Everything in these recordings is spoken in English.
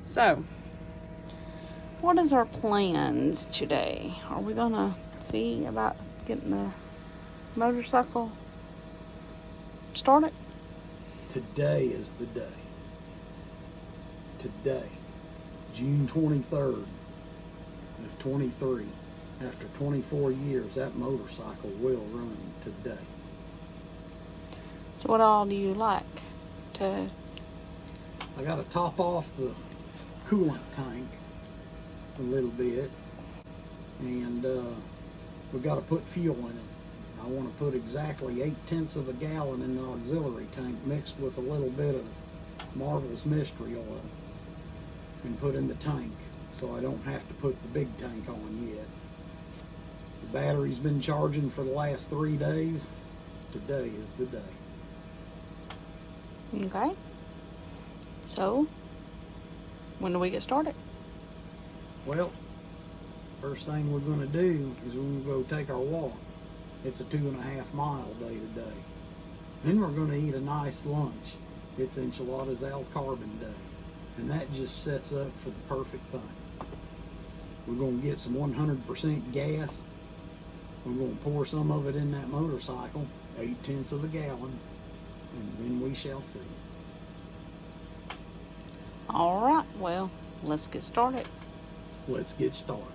So, what is our plans today? Are we gonna see about getting the motorcycle started? Today is the day. Today, June 23rd of 23. After 24 years, that motorcycle will run today. So what all do you like to... I got to top off the coolant tank a little bit, and we got to put fuel in it. I want to put exactly 8/10 of a gallon in the auxiliary tank mixed with a little bit of Marvel's Mystery Oil and put in the tank, so I don't have to put the big tank on yet. The battery's been charging for the last 3 days. Today is the day. Okay. So, when do we get started? Well, first thing we're going to do is we're going to go take our walk. It's a 2.5 mile day today. Then we're going to eat a nice lunch. It's enchiladas al carbon day. And that just sets up for the perfect thing. We're going to get some 100% gas. We're going to pour some of it in that motorcycle, 8/10 of a gallon, and then we shall see. All right, well, let's get started. Let's get started.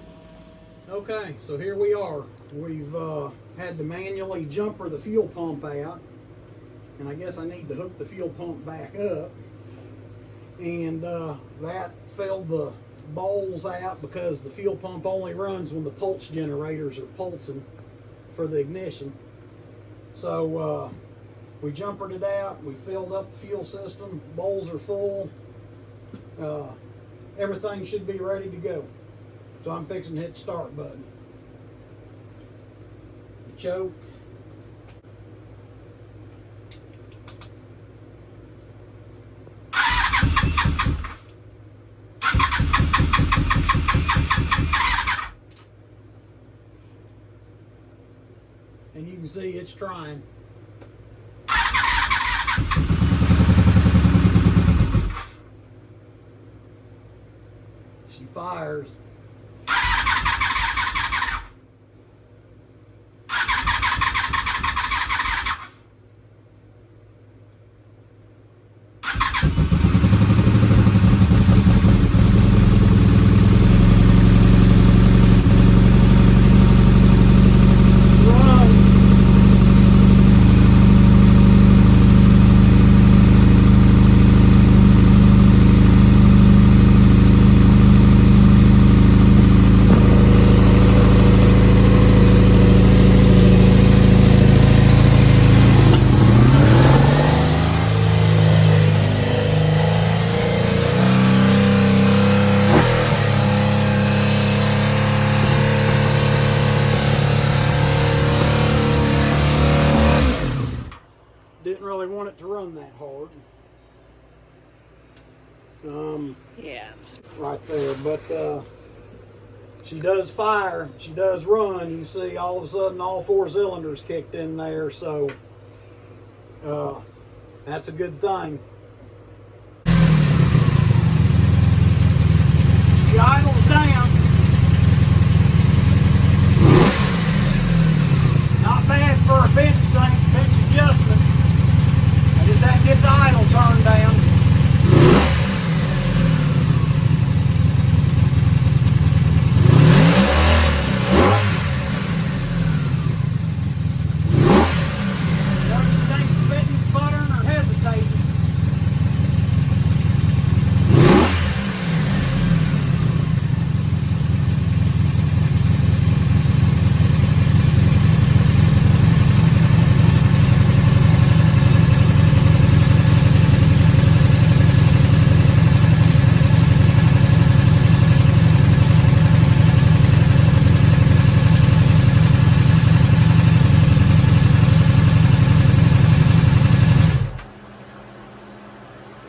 Okay, so here we are. We've had to manually jumper the fuel pump out, and I guess I need to hook the fuel pump back up. And that filled the bowls out because the fuel pump only runs when the pulse generators are pulsing for the ignition. So we jumpered it out, we filled up the fuel system, bowls are full, everything should be ready to go. So I'm fixing to hit the start button. The choke. And you can see it's trying. She fires. Didn't really want it to run that hard. Yes. Right there, but she does fire, she does run. You see all of a sudden all 4 cylinders kicked in there, so that's a good thing. She idles down. Not bad for a bench adjustment. I just had to get the idle turned down.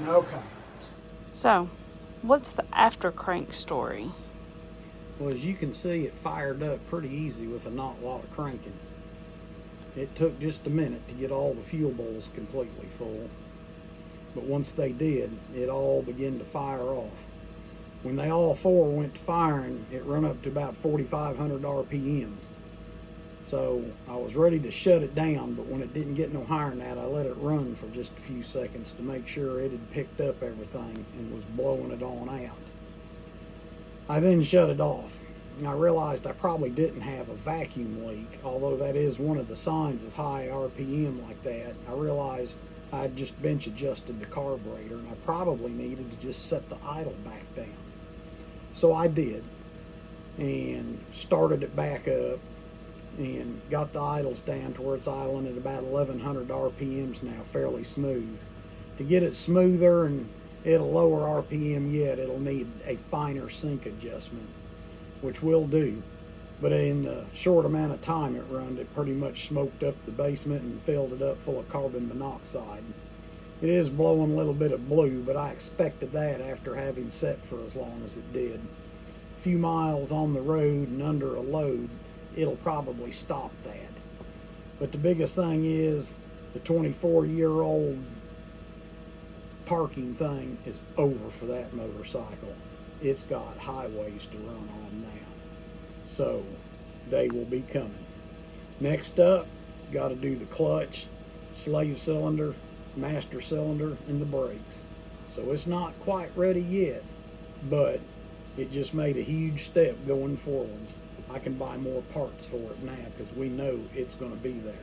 Okay. So, what's the after crank story? Well, as you can see, it fired up pretty easy with not a lot of cranking. It took just a minute to get all the fuel bowls completely full. But once they did, it all began to fire off. When they all four went to firing, it run up to about 4,500 RPMs. So I was ready to shut it down, but when it didn't get no higher than that, I let it run for just a few seconds to make sure it had picked up everything and was blowing it on out. I then shut it off. I realized I probably didn't have a vacuum leak, although that is one of the signs of high RPM like that. I realized I'd just bench adjusted the carburetor, and I probably needed to just set the idle back down. So I did, and started it back up, and got the idles down to where it's idling at about 1100 RPMs now, fairly smooth. To get it smoother and at a lower RPM yet, it'll need a finer sync adjustment, which we'll do. But in the short amount of time it run, it pretty much smoked up the basement and filled it up full of carbon monoxide. It is blowing a little bit of blue, but I expected that after having set for as long as it did. A few miles on the road and under a load, it'll probably stop that. But the biggest thing is the 24-year-old parking thing is over for that motorcycle. It's got highways to run on now. So they will be coming. Next up, got to do the clutch, slave cylinder, master cylinder, and the brakes. So it's not quite ready yet, but it just made a huge step going forwards. I can buy more parts for it now because we know it's going to be there.